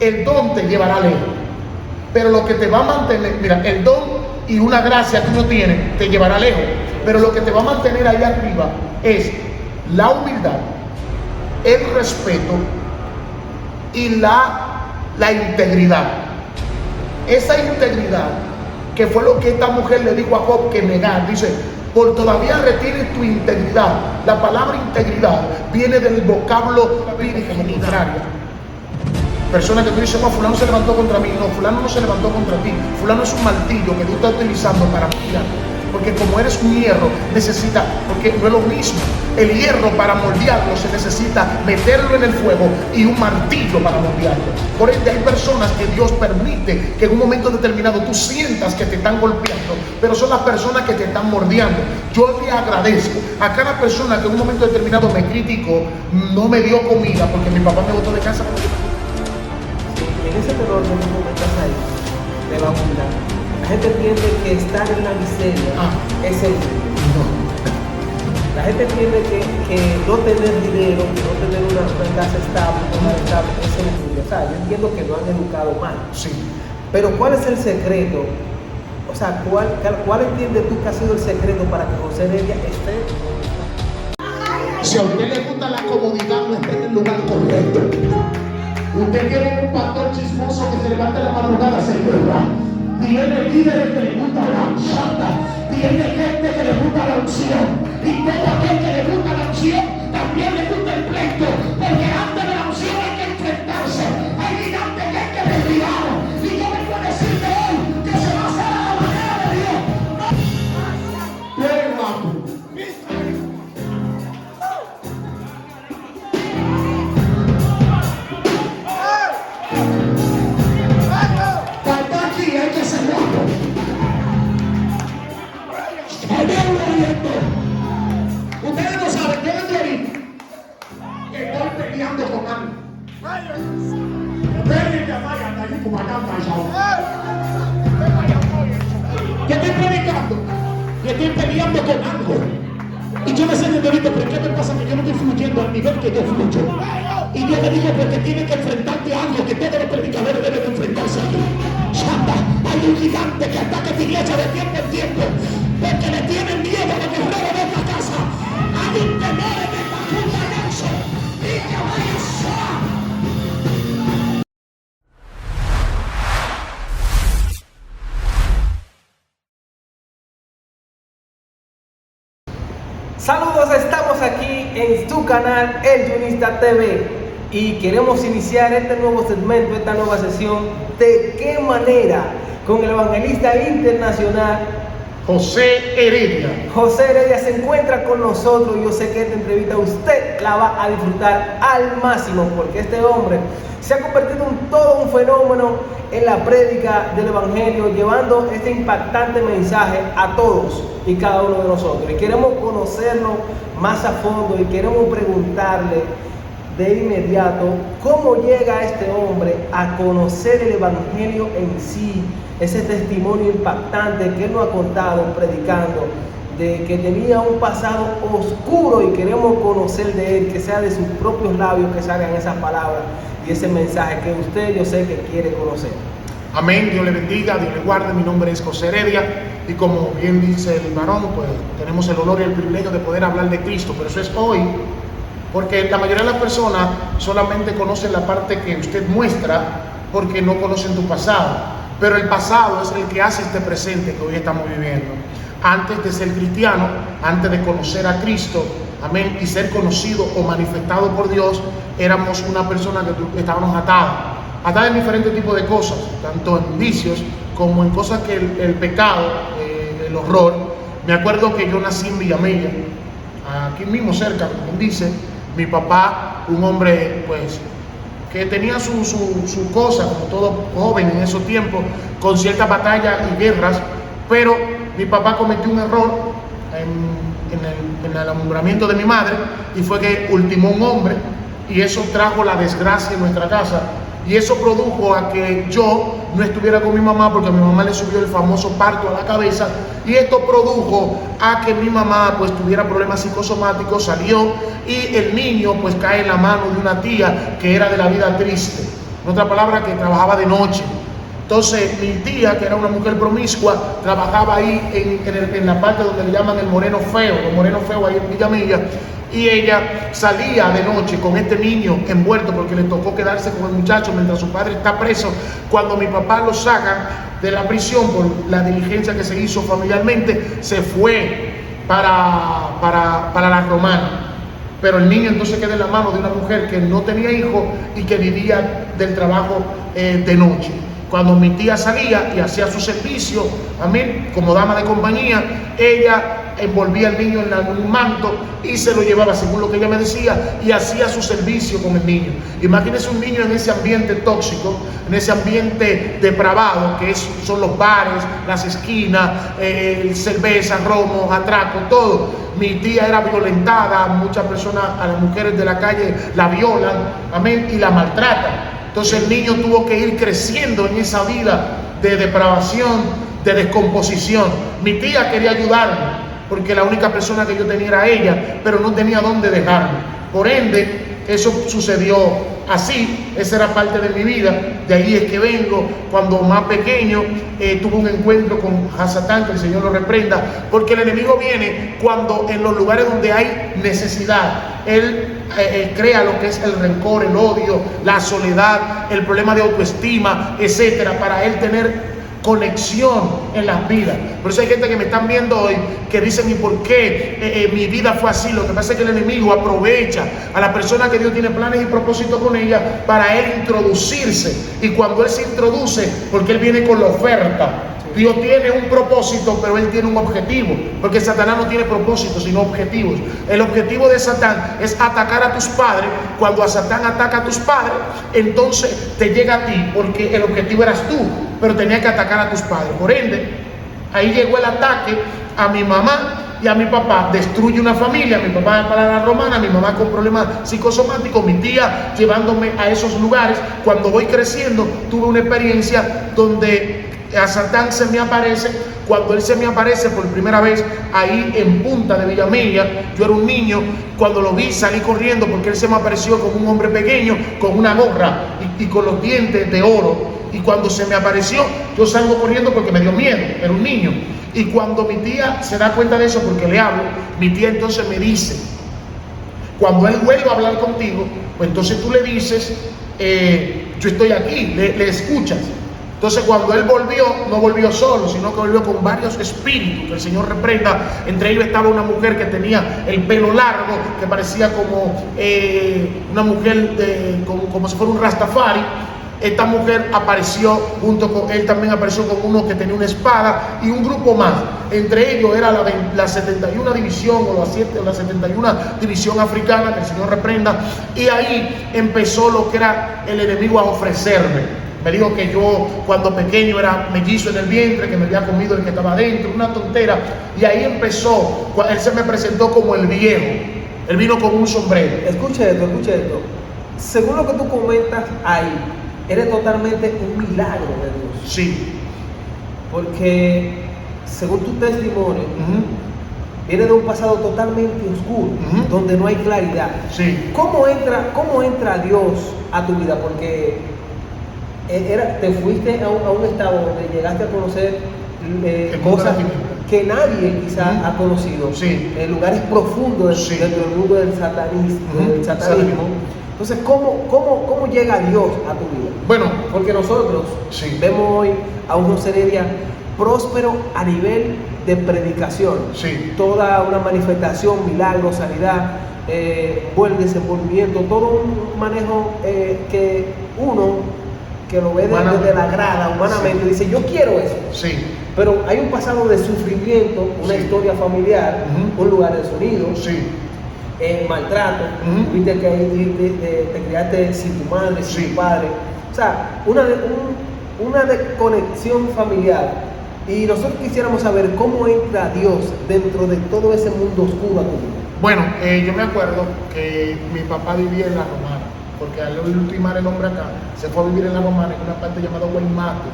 el don te llevará lejos. Pero lo que te va a mantener, mira, el don y una gracia que uno tiene te llevará lejos. Pero lo que te va a mantener ahí arriba es la humildad, el respeto y la integridad. Esa integridad, que fue lo que esta mujer le dijo a Job que negar, dice, por todavía retienes tu integridad. La palabra integridad viene del vocablo virginidad. Personas que tú dices, no, fulano se levantó contra mí. No, fulano no se levantó contra ti. Fulano es un martillo que tú estás utilizando para moldear. Porque como eres un hierro, necesita, porque no es lo mismo. El hierro para moldearlo se necesita meterlo en el fuego y un martillo para moldearlo. Por ende hay personas que Dios permite que en un momento determinado tú sientas que te están golpeando, pero son las personas que te están mordiendo. Yo le agradezco a cada persona que en un momento determinado me criticó, no me dio comida porque mi papá me botó de casa. En ese terror que tú estás ahí, de la humildad, la gente entiende que estar en la miseria es el no. La gente entiende que no tener dinero, que no tener una casa estable, es el orgullo. O sea, yo entiendo que lo han educado mal. Sí. Pero ¿cuál es el secreto? O sea, ¿cuál entiendes tú que ha sido el secreto para que José Heredia esté? Si a usted le gusta la comodidad, no esté en el lugar correcto. Usted quiere un pastor chismoso que se levante la madrugada, se encuentra. Tiene líderes que le gusta la chata. Tiene gente que le gusta la unción. Y todo aquel que le gusta la unción, también le gusta el pleito. Porque antes de la unción hay que enfrentarse. Hay gigantes que hay que derribar. Y yo vengo a decirte hoy que se va a hacer a la manera de Dios. Tú eres guapo. Ustedes no saben, yo desde ahorita estoy peleando con algo. Yo estoy predicando y estoy peleando con algo. Y yo me sé desde ahorita, pero ¿qué me pasa? Que yo no estoy fluyendo al nivel que yo fluyo. Y yo te digo, porque tienes que enfrentarte a algo que todos los predicadores deben enfrentarse a ti. Chata, hay un gigante que ataca tu iglesia de tiempo en tiempo, porque le tienen miedo a los guerreros de esta casa. Hay un temor en esta junta de eso. Y que vaya a Saludos, estamos aquí en tu canal El Yunista TV y queremos iniciar este nuevo segmento, esta nueva sesión. ¿De qué manera? Con el evangelista internacional José Heredia. José Heredia se encuentra con nosotros. Yo sé que esta entrevista usted la va a disfrutar al máximo, porque este hombre se ha convertido en todo un fenómeno en la prédica del evangelio, llevando este impactante mensaje a todos y cada uno de nosotros. Y queremos conocerlo más a fondo y queremos preguntarle de inmediato cómo llega este hombre a conocer el evangelio en sí, ese testimonio impactante que él nos ha contado predicando, de que tenía un pasado oscuro, y queremos conocer de él, que sea de sus propios labios que salgan esas palabras y ese mensaje que usted, yo sé que quiere conocer. Amén, Dios le bendiga, Dios le guarde. Mi nombre es José Heredia y como bien dice el varón, pues tenemos el honor y el privilegio de poder hablar de Cristo, pero eso es hoy, porque la mayoría de las personas solamente conocen la parte que usted muestra porque no conocen tu pasado, pero el pasado es el que hace este presente que hoy estamos viviendo. Antes de ser cristiano, antes de conocer a Cristo, amén, y ser conocido o manifestado por Dios, éramos una persona que estábamos atadas en diferentes tipos de cosas, tanto en vicios como en cosas que el pecado, el horror. Me acuerdo que yo nací en Villamella, aquí mismo cerca, como dice, mi papá, un hombre pues que tenía su cosa, como todo joven en esos tiempos, con ciertas batallas y guerras, pero mi papá cometió un error en el alumbramiento de mi madre, y fue que ultimó un hombre, y eso trajo la desgracia en nuestra casa. Y eso produjo a que yo no estuviera con mi mamá, porque a mi mamá le subió el famoso parto a la cabeza, y esto produjo a que mi mamá pues tuviera problemas psicosomáticos, salió, y el niño pues cae en la mano de una tía que era de la vida triste. En otra palabra, que trabajaba de noche. Entonces mi tía, que era una mujer promiscua, trabajaba ahí en la parte donde le llaman el Moreno Feo, los Morenos Feos ahí en Villamilla, y ella salía de noche con este niño envuelto porque le tocó quedarse con el muchacho mientras su padre está preso. Cuando mi papá lo sacan de la prisión por la diligencia que se hizo familiarmente, se fue para la Romana. Pero el niño entonces queda en la mano de una mujer que no tenía hijos y que vivía del trabajo de noche. Cuando mi tía salía y hacía su servicio, amén, como dama de compañía, ella envolvía al niño en un manto y se lo llevaba, según lo que ella me decía, y hacía su servicio con el niño. Imagínense un niño en ese ambiente tóxico, en ese ambiente depravado, que son los bares, las esquinas, cerveza, romo, atraco, todo. Mi tía era violentada, muchas personas, a las mujeres de la calle la violan, amén, y la maltratan. Entonces el niño tuvo que ir creciendo en esa vida de depravación, de descomposición. Mi tía quería ayudarme, porque la única persona que yo tenía era ella, pero no tenía dónde dejarme. Por ende, eso sucedió así, esa era parte de mi vida. De ahí es que vengo. Cuando más pequeño tuve un encuentro con Hasatán, que el Señor lo reprenda, porque el enemigo viene cuando en los lugares donde hay necesidad, él crea lo que es el rencor, el odio, la soledad, el problema de autoestima, etcétera, para él tener conexión en las vidas. Por eso hay gente que me están viendo hoy que dicen: ¿y por qué mi vida fue así? Lo que pasa es que el enemigo aprovecha a la persona que Dios tiene planes y propósitos con ella para él introducirse. Y cuando él se introduce, porque él viene con la oferta. Dios tiene un propósito, pero él tiene un objetivo, porque Satanás no tiene propósitos sino objetivos. El objetivo de Satán es atacar a tus padres. Cuando a Satán ataca a tus padres, entonces te llega a ti, porque el objetivo eras tú, pero tenía que atacar a tus padres. Por ende, ahí llegó el ataque a mi mamá y a mi papá. Destruye una familia, mi papá para la Romana, mi mamá con problemas psicosomáticos, mi tía llevándome a esos lugares. Cuando voy creciendo, tuve una experiencia donde a Satán se me aparece. Cuando él se me aparece por primera vez ahí en Punta de Villamella, yo era un niño. Cuando lo vi, salí corriendo, porque él se me apareció como un hombre pequeño, con una gorra y con los dientes de oro. Y cuando se me apareció, yo salgo corriendo porque me dio miedo, era un niño. Y cuando mi tía se da cuenta de eso, porque le hablo, mi tía entonces me dice: cuando él vuelva a hablar contigo, pues entonces tú le dices, yo estoy aquí, le escuchas. Entonces cuando él volvió, no volvió solo, sino que volvió con varios espíritus, que el Señor reprenda. Entre ellos estaba una mujer que tenía el pelo largo, que parecía como una mujer, como si fuera un rastafari. Esta mujer apareció junto con él, también apareció con uno que tenía una espada y un grupo más. Entre ellos era la 71 división o la 71 división africana, que el Señor reprenda. Y ahí empezó lo que era el enemigo a ofrecerme. Me dijo que yo cuando pequeño era mellizo en el vientre, que me había comido el que estaba adentro, una tontera. Y ahí empezó, él se me presentó como el viejo. Él vino con un sombrero. Escuche esto. Según lo que tú comentas ahí, eres totalmente un milagro de Dios. Sí. Porque según tu testimonio, viene de un pasado totalmente oscuro, donde no hay claridad. Sí. ¿Cómo entra Dios a tu vida? Porque te fuiste a un estado donde llegaste a conocer cosas que nadie quizás ha conocido, sí, en lugares profundos dentro del mundo del satanismo. Entonces, ¿cómo llega Dios a tu vida? Bueno, porque nosotros vemos hoy a un José Heredia próspero a nivel de predicación, toda una manifestación, milagros, sanidad, buen desenvolvimiento, todo un manejo que uno que lo ve desde la grada humanamente dice: yo quiero eso. Sí. Pero hay un pasado de sufrimiento, una historia familiar, un lugar de sonido, maltrato, viste que te criaste sin tu madre, sin tu padre. O sea, una desconexión familiar. Y nosotros quisiéramos saber cómo entra Dios dentro de todo ese mundo oscuro a tu vida. Bueno, yo me acuerdo que mi papá vivía en La Romana, porque al ultimar el hombre acá, se fue a vivir en La Romana, en una parte llamada Guaymate.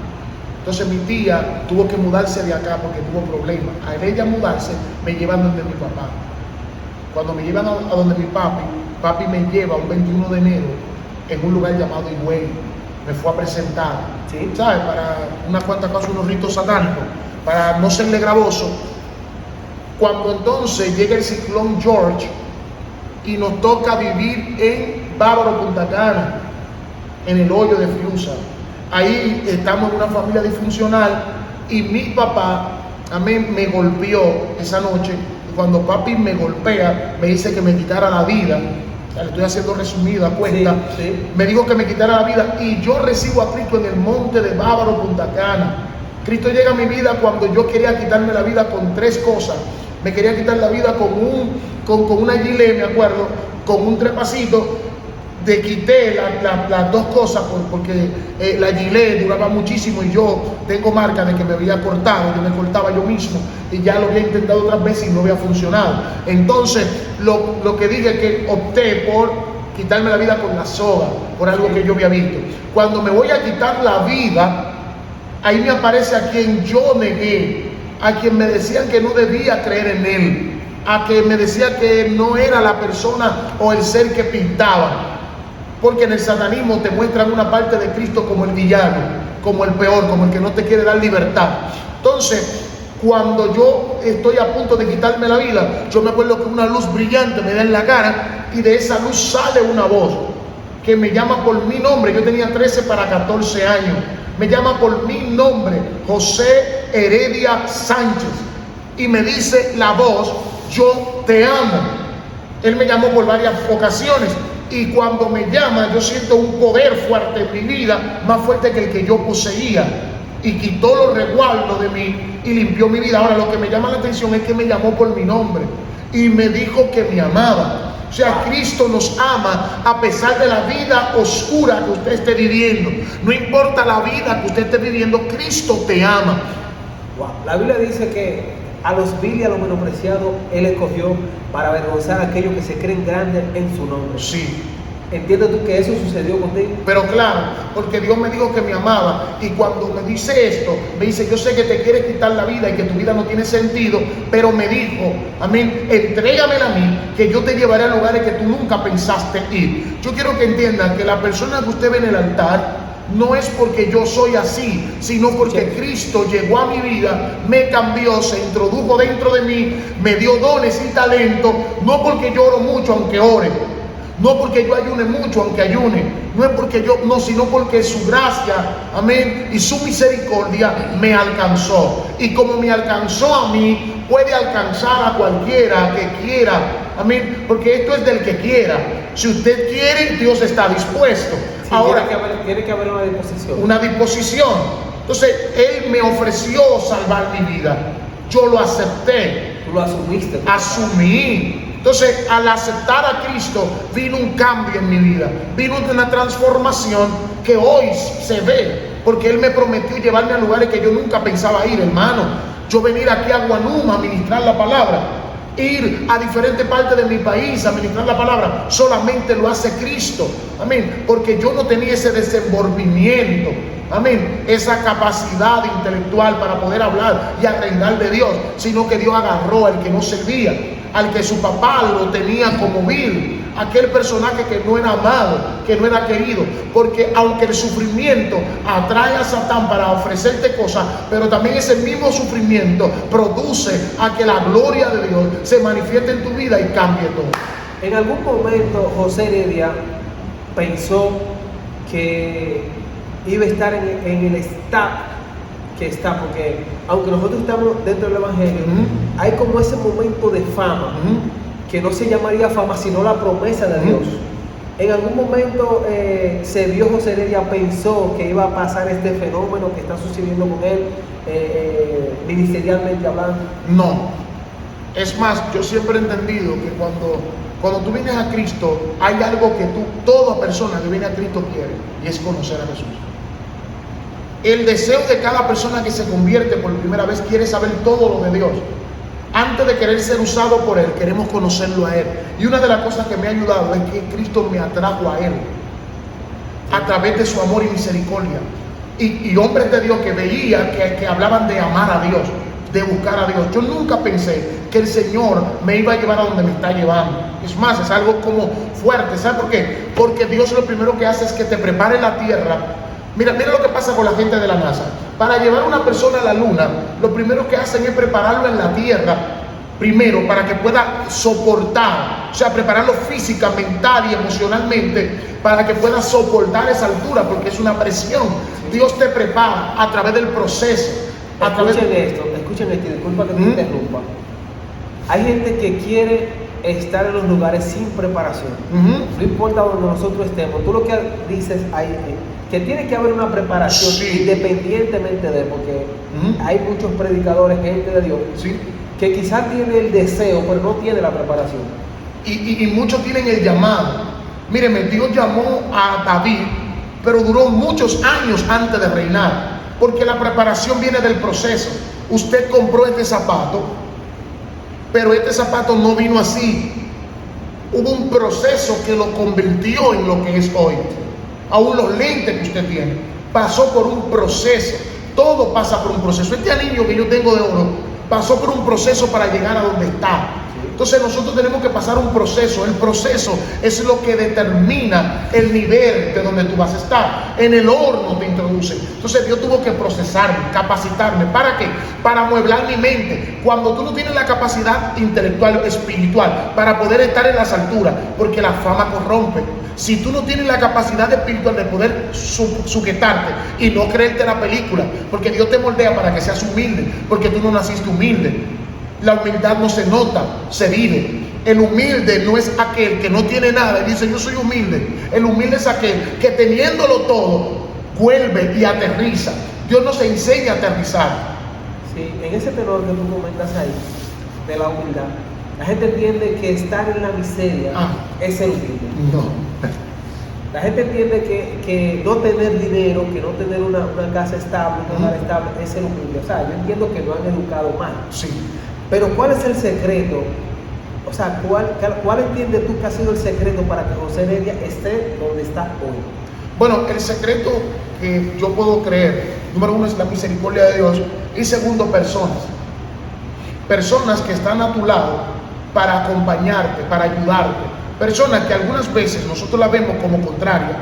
Entonces mi tía tuvo que mudarse de acá porque tuvo problemas. Al ella mudarse, me llevan donde mi papá. Cuando me llevan a donde mi papi me lleva un 21 de enero en un lugar llamado Higüey. me fue a presentar, Sí. ¿sabes? Para unas cuantas cosas, unos ritos satánicos, para no serle gravoso. Cuando entonces llega el ciclón George y nos toca vivir en Bávaro, Punta Cana, en el hoyo de Fiusa. Ahí estamos en una familia disfuncional y mi papá, amén, me golpeó esa noche. Y cuando papi me golpea, me dice que me quitara la vida. O sea, le estoy haciendo resumida cuenta. Sí, sí. Me dijo que me quitara la vida y yo recibo a Cristo en el monte de Bávaro, Punta Cana. Cristo llega a mi vida cuando yo quería quitarme la vida con tres cosas. Me quería quitar la vida con una gilet, me acuerdo, con un trepacito. Te quité las dos cosas porque la gilet duraba muchísimo y yo tengo marca de que me había cortado, yo me cortaba yo mismo y ya lo había intentado otras veces y no había funcionado. Entonces lo que dije es que opté por quitarme la vida con la soga, por algo que yo había visto. Cuando me voy a quitar la vida, ahí me aparece a quien yo negué, a quien me decían que no debía creer en él, a quien me decía que no era la persona o el ser que pintaba. Porque en el satanismo te muestran una parte de Cristo como el villano, como el peor, como el que no te quiere dar libertad. Entonces, cuando yo estoy a punto de quitarme la vida, yo me acuerdo que una luz brillante me da en la cara y de esa luz sale una voz que me llama por mi nombre. Yo tenía 13 para 14 años. Me llama por mi nombre, José Heredia Sánchez. Y me dice la voz, yo te amo. Él me llamó por varias ocasiones. Y cuando me llama, yo siento un poder fuerte en mi vida, más fuerte que el que yo poseía. Y quitó los resguardos de mí y limpió mi vida. Ahora, lo que me llama la atención es que me llamó por mi nombre y me dijo que me amaba. O sea, Cristo nos ama a pesar de la vida oscura que usted esté viviendo. No importa la vida que usted esté viviendo, Cristo te ama. Wow. La Biblia dice que a los vil y a los menospreciados Él escogió para avergonzar a aquellos que se creen grandes en su nombre. Sí. ¿Entiendes tú que eso sucedió contigo? Pero claro, porque Dios me dijo que me amaba y cuando me dice esto, me dice, yo sé que te quieres quitar la vida y que tu vida no tiene sentido, pero me dijo, amén, entrégamela a mí, que yo te llevaré a lugares que tú nunca pensaste ir. Yo quiero que entiendan que la persona que usted ve en el altar no es porque yo soy así, sino porque Cristo llegó a mi vida, me cambió, se introdujo dentro de mí, me dio dones y talentos, no porque yo oro mucho aunque ore, no porque yo ayune mucho aunque ayune, no es porque yo, no, sino porque su gracia, amén, y su misericordia me alcanzó. Y como me alcanzó a mí, puede alcanzar a cualquiera que quiera, amén, porque esto es del que quiera. Si usted quiere, Dios está dispuesto. Sí, ahora tiene que haber una disposición. Una disposición. Entonces, Él me ofreció salvar mi vida. Yo lo acepté. Tú lo asumiste. Asumí. Entonces, al aceptar a Cristo, vino un cambio en mi vida. Vino una transformación que hoy se ve. Porque Él me prometió llevarme a lugares que yo nunca pensaba ir, hermano. Yo venir aquí a Guanuma a ministrar la palabra. Ir a diferentes partes de mi país a ministrar la palabra, solamente lo hace Cristo, amén, porque yo no tenía ese desenvolvimiento, amén, esa capacidad intelectual para poder hablar y arrendar de Dios, sino que Dios agarró al que no servía, al que su papá lo tenía como vil, aquel personaje que no era amado, que no era querido, porque aunque el sufrimiento atrae a Satán para ofrecerte cosas, pero también ese mismo sufrimiento produce a que la gloria de Dios se manifieste en tu vida y cambie todo. En algún momento José Heredia pensó que iba a estar en el estado que está, porque aunque nosotros estamos dentro del Evangelio, hay como ese momento de fama, que no se llamaría fama, sino la promesa de Dios. En algún momento se vio José Heredia, pensó que iba a pasar este fenómeno que está sucediendo con él, ministerialmente hablando. No. Es más, yo siempre he entendido que cuando tú vienes a Cristo, hay algo que toda persona que viene a Cristo quiere, y es conocer a Jesús. El deseo de cada persona que se convierte por primera vez quiere saber todo lo de Dios. Antes de querer ser usado por Él, queremos conocerlo a Él. Y una de las cosas que me ha ayudado es que Cristo me atrajo a Él a través de su amor y misericordia. Y hombres de Dios que veía que hablaban de amar a Dios, de buscar a Dios. Yo nunca pensé que el Señor me iba a llevar a donde me está llevando. Es más, es algo como fuerte. ¿Sabes por qué? Porque Dios lo primero que hace es que te prepare la tierra Mira lo que pasa con la gente de la NASA. Para llevar a una persona a la luna, lo primero que hacen es prepararlo en la Tierra, primero, para que pueda soportar, o sea, prepararlo física, mental y emocionalmente, para que pueda soportar esa altura, porque es una presión. Dios te prepara a través del proceso. Escuchen esto, disculpa que te interrumpa. Hay gente que quiere estar en los lugares sin preparación. No importa donde nosotros estemos. Tú lo que dices ahí que tiene que haber una preparación, sí, independientemente de, porque hay muchos predicadores, gente de Dios, sí, que quizás tiene el deseo, pero no tiene la preparación. Y muchos tienen el llamado. Míreme, Dios llamó a David, pero duró muchos años antes de reinar, porque la preparación viene del proceso. Usted compró este zapato, pero este zapato no vino así. Hubo un proceso que lo convirtió en lo que es hoy. Aún los lentes que usted tiene, pasó por un proceso. Todo pasa por un proceso. Este anillo que yo tengo de oro pasó por un proceso para llegar a donde está. Entonces nosotros tenemos que pasar un proceso. El proceso es lo que determina el nivel de donde tú vas a estar. En el horno te introducen. Entonces Dios tuvo que procesarme, capacitarme. ¿Para qué? Para amueblar mi mente. Cuando tú no tienes la capacidad intelectual, espiritual, para poder estar en las alturas, porque la fama corrompe. Si tú no tienes la capacidad espiritual de poder sujetarte y no creerte la película, porque Dios te moldea para que seas humilde, porque tú no naciste humilde. La humildad no se nota, se vive. El humilde no es aquel que no tiene nada y dice yo soy humilde. El humilde es aquel que teniéndolo todo vuelve y aterriza. Dios nos enseña a aterrizar. Sí, en ese tenor que tú comentas ahí de la humildad, la gente entiende que estar en la miseria es ser humilde. No. La gente entiende que no tener dinero, que no tener una casa estable, un hogar estable, es ser humilde. O sea, yo entiendo que lo han educado mal. Sí. Pero ¿cuál es el secreto? O sea, ¿cuál entiendes tú que ha sido el secreto para que José Heredia esté donde está hoy? Bueno, el secreto que yo puedo creer, número uno, es la misericordia de Dios. Y segundo, personas. Personas que están a tu lado para acompañarte, para ayudarte. Personas que algunas veces nosotros las vemos como contrarias.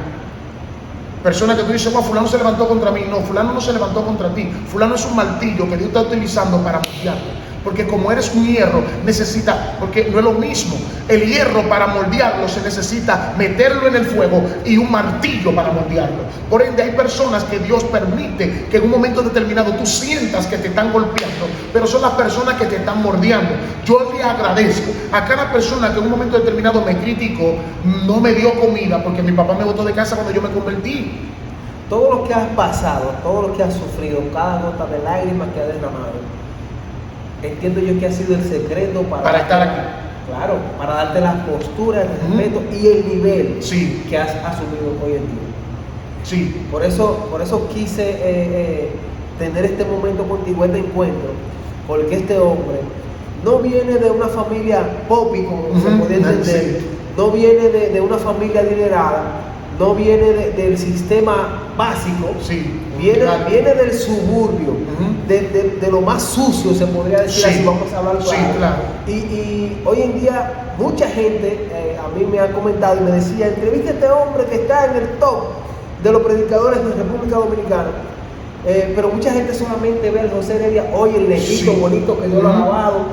Personas que tú dices, bueno, fulano se levantó contra mí. No, fulano no se levantó contra ti. Fulano es un martillo que Dios está utilizando para moldearte. Porque como eres un hierro, necesita, porque no es lo mismo. El hierro para moldearlo se necesita meterlo en el fuego y un martillo para moldearlo. Por ende hay personas que Dios permite que en un momento determinado tú sientas que te están golpeando, pero son las personas que te están moldeando. Yo le agradezco a cada persona que en un momento determinado me criticó, no me dio comida porque mi papá me botó de casa cuando yo me convertí. Todo lo que has pasado, todo lo que has sufrido, cada gota de lágrimas que has derramado, entiendo yo que ha sido el secreto para estar aquí. Claro, para darte la postura, el respeto y el nivel que has asumido hoy en día. Sí. Por eso quise tener este momento contigo, este encuentro, porque este hombre no viene de una familia popi, como se podría entender, no viene de una familia adinerada, no viene del sistema básico, viene del suburbio, de lo más sucio, se podría decir así, vamos a hablar claro. Claro. Y hoy en día mucha gente a mí me ha comentado y me decía, entrevista a este hombre que está en el top de los predicadores de República Dominicana, pero mucha gente solamente ve al José Heredia hoy el lejito bonito que Dios lo ha lavado,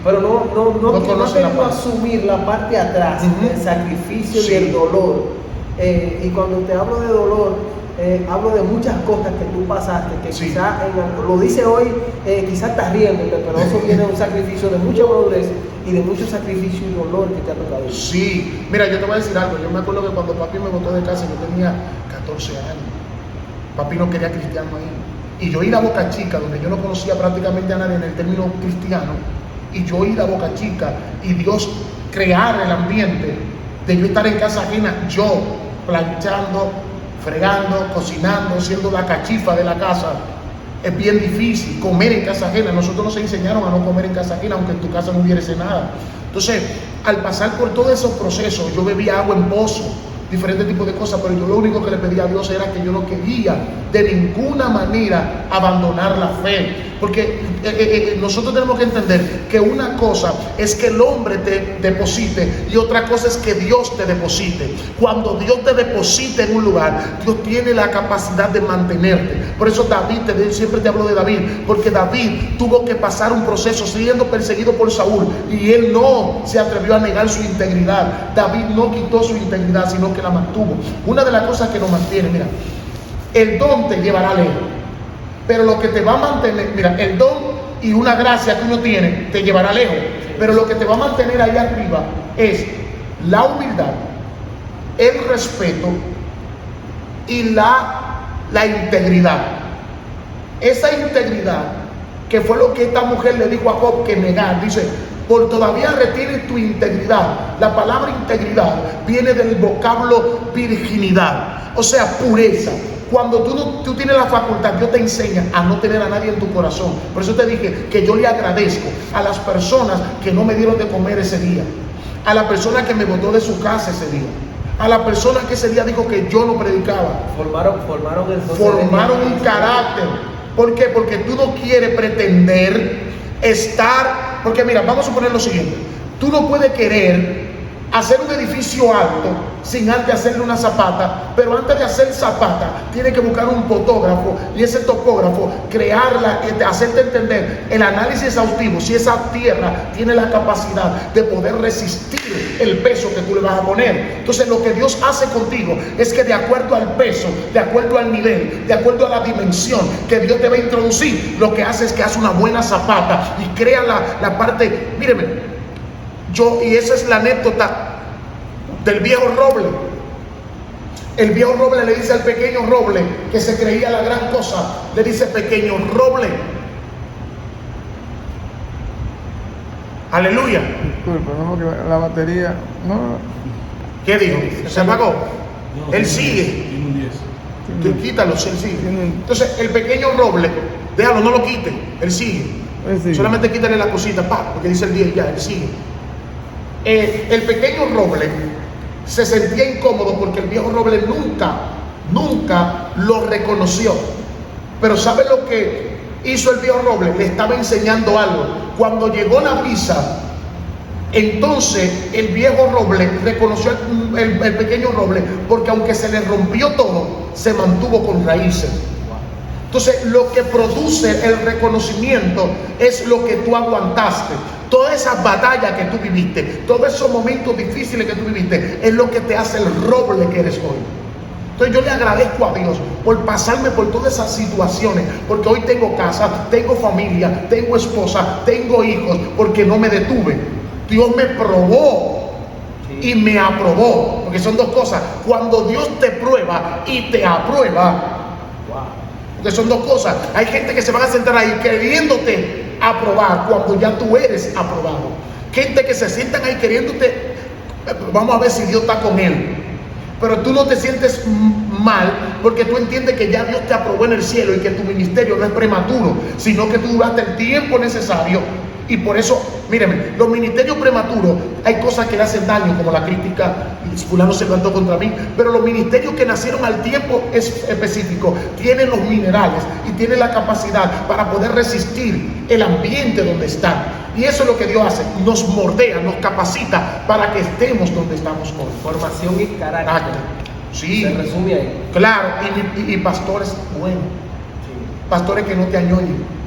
pero no ha querido asumir la parte de atrás, el sacrificio y el dolor. Y cuando te hablo de dolor, hablo de muchas cosas que tú pasaste, que quizás lo dice hoy, quizás estás riéndote, pero eso viene de un sacrificio de mucha madurez y de mucho sacrificio y dolor que te ha tocado. Sí, mira, yo te voy a decir algo. Yo me acuerdo que cuando papi me botó de casa, yo tenía 14 años. Papi no quería cristiano ahí. Y yo ir a Boca Chica, donde yo no conocía prácticamente a nadie en el término cristiano, y yo ir a Boca Chica y Dios crear el ambiente de yo estar en casa ajena, yo planchando, fregando, cocinando, siendo la cachifa de la casa. Es bien difícil comer en casa ajena. Nosotros nos enseñaron a no comer en casa ajena, aunque en tu casa no hubiese nada. Entonces, al pasar por todos esos procesos, yo bebía agua en pozo, diferentes tipos de cosas, pero yo lo único que le pedía a Dios era que yo no quería de ninguna manera abandonar la fe. Porque nosotros tenemos que entender que una cosa es que el hombre te deposite y otra cosa es que Dios te deposite. Cuando Dios te deposita en un lugar, Dios tiene la capacidad de mantenerte. Por eso David, siempre te hablo de David, porque David tuvo que pasar un proceso siendo perseguido por Saúl y él no se atrevió a negar su integridad. David no quitó su integridad, sino que la mantuvo. Una de las cosas que nos mantiene, mira, el don te llevará lejos, pero lo que te va a mantener, mira, el don y una gracia que uno tiene te llevará lejos, pero lo que te va a mantener ahí arriba es la humildad, el respeto y la integridad. Esa integridad, que fue lo que esta mujer le dijo a Job que negar, dice, por todavía retienes tu integridad. La palabra integridad viene del vocablo virginidad, o sea, pureza. Cuando tú tienes la facultad, Dios te enseña a no tener a nadie en tu corazón. Por eso te dije que yo le agradezco a las personas que no me dieron de comer ese día, a la persona que me botó de su casa ese día, a la persona que ese día dijo que yo no predicaba. Formaron un carácter. ¿Por qué? Porque tú no quieres pretender estar. Porque mira, vamos a suponer lo siguiente: tú no puedes querer hacer un edificio alto sin antes hacerle una zapata, pero antes de hacer zapata tiene que buscar un topógrafo y ese topógrafo crearla, hacerte entender el análisis exhaustivo si esa tierra tiene la capacidad de poder resistir el peso que tú le vas a poner. Entonces lo que Dios hace contigo es que de acuerdo al peso, de acuerdo al nivel, de acuerdo a la dimensión que Dios te va a introducir, lo que hace es que hace una buena zapata y crea la parte. Míreme, y esa es la anécdota del viejo roble. El viejo roble le dice al pequeño roble, que se creía la gran cosa, le dice: pequeño roble. Aleluya. Disculpa, no, que la batería no. ¿Qué dijo? ¿Se apagó? Él sigue. Tú quítalo, él sigue. Entonces el pequeño roble, déjalo, no lo quite, él sigue. Solamente quítale la cosita, porque dice el 10 ya, él sigue. El pequeño roble se sentía incómodo porque el viejo roble nunca lo reconoció. Pero ¿sabe lo que hizo el viejo roble? Le estaba enseñando algo. Cuando llegó la brisa, entonces el viejo roble reconoció el pequeño roble, porque aunque se le rompió todo, se mantuvo con raíces. Entonces lo que produce el reconocimiento es lo que tú aguantaste. Todas esas batallas que tú viviste, todos esos momentos difíciles que tú viviste, es lo que te hace el roble que eres hoy. Entonces yo le agradezco a Dios por pasarme por todas esas situaciones, porque hoy tengo casa, tengo familia, tengo esposa, tengo hijos, porque no me detuve. Dios me probó y me aprobó, porque son dos cosas. Cuando Dios te prueba y te aprueba, porque son dos cosas. Hay gente que se van a sentar ahí queriéndote aprobar cuando ya tú eres aprobado. Gente que se sientan ahí queriéndote, vamos a ver si Dios está con él. Pero tú no te sientes mal porque tú entiendes que ya Dios te aprobó en el cielo y que tu ministerio no es prematuro, sino que tú duraste el tiempo necesario. Y por eso, mírenme, los ministerios prematuros, hay cosas que le hacen daño, como la crítica, fulano se levantó contra mí, pero los ministerios que nacieron al tiempo específico tienen los minerales y tienen la capacidad para poder resistir el ambiente donde están. Y eso es lo que Dios hace, nos moldea, nos capacita para que estemos donde estamos hoy. Formación y carácter. Sí. Se resume ahí. Claro, y pastores buenos, pastores que no te añoñen.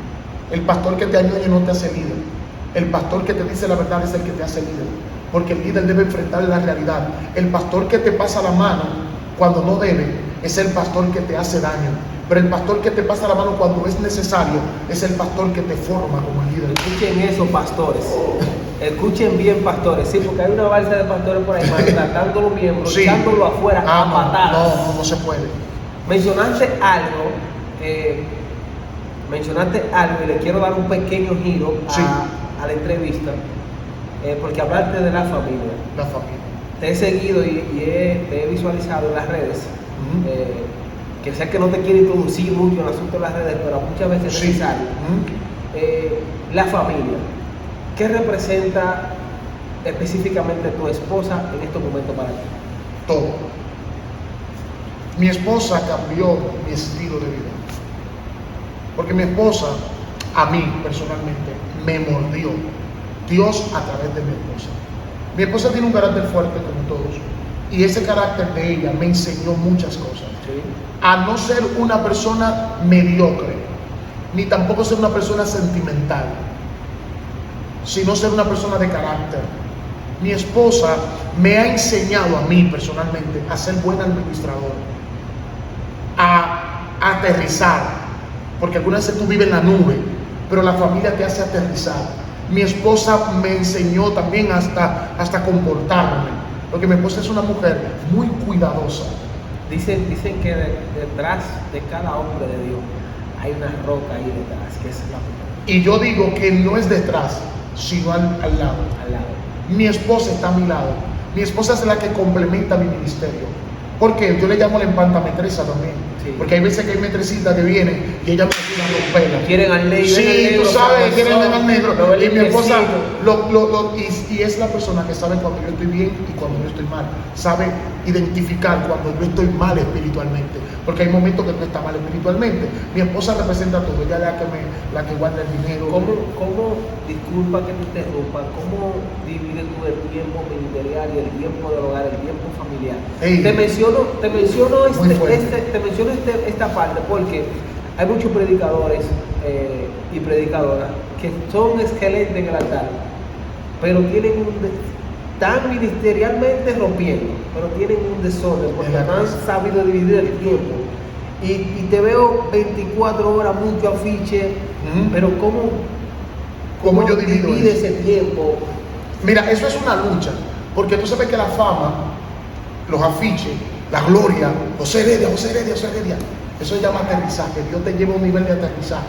El pastor que te añoñe no te hace líder. El pastor que te dice la verdad es el que te hace líder, porque el líder debe enfrentar la realidad. El pastor que te pasa la mano cuando no debe es el pastor que te hace daño, pero el pastor que te pasa la mano cuando es necesario es el pastor que te forma como líder. Escuchen eso, pastores. Escuchen bien, pastores. Sí, porque hay una balsa de pastores por ahí maltratando a los miembros, Sí. echándolo afuera a patadas. No se puede. Mencionaste algo y le quiero dar un pequeño giro a la entrevista, porque hablaste de la familia. La familia. Te he seguido y te he visualizado en las redes, que sé que no te quiero introducir mucho en el asunto de las redes, pero muchas veces es necesario. La familia, ¿qué representa específicamente tu esposa en estos momentos para ti? Todo. Mi esposa cambió mi estilo de vida. Porque mi esposa, a mí personalmente, me mordió. Dios a través de mi esposa. Mi esposa tiene un carácter fuerte como todos. Y ese carácter de ella me enseñó muchas cosas. Sí. A no ser una persona mediocre, ni tampoco ser una persona sentimental, sino ser una persona de carácter. Mi esposa me ha enseñado a mí personalmente a ser buen administrador, a aterrizar, porque algunas veces tú vives en la nube, pero la familia te hace aterrizar. Mi esposa me enseñó también hasta comportarme, porque mi esposa es una mujer muy cuidadosa. Dicen que detrás de cada hombre de Dios hay una roca ahí detrás, que es la mujer, Y yo digo que no es detrás, sino al lado. al lado. Mi esposa está a mi lado. Mi esposa es la que complementa mi ministerio. Porque yo le llamo la empantamentresa también. Sí. Porque hay veces que hay metrecitas que vienen y ella me ayuda a romperla. Quieren al negro. Sí, tú sabes, quieren al negro. lo ven Y mi esposa limpiecito. y es la persona que sabe cuando yo estoy bien y cuando yo estoy mal. Sabe identificar cuando yo estoy mal espiritualmente. Porque hay momentos que tú estás mal espiritualmente. Mi esposa representa todo. Ella es la que guarda el dinero. ¿Cómo, disculpa que te interrumpa, cómo divides tú el tiempo ministerial y el tiempo del hogar, el tiempo familiar? Ey. Te menciono Muy fuerte. esta parte porque hay muchos predicadores y predicadoras que son excelentes en el altar, pero están ministerialmente rompiendo, pero tienen un desorden porque En la no han casa. sabido dividir el tiempo. Y te veo 24 horas, mucho afiche, Ujú. pero ¿Cómo yo divido divide eso? ese tiempo? Mira, eso es una lucha, porque tú sabes que la fama, los afiches, la gloria, José Heredia, eso se llama aterrizaje. Dios te lleva a un nivel de aterrizaje.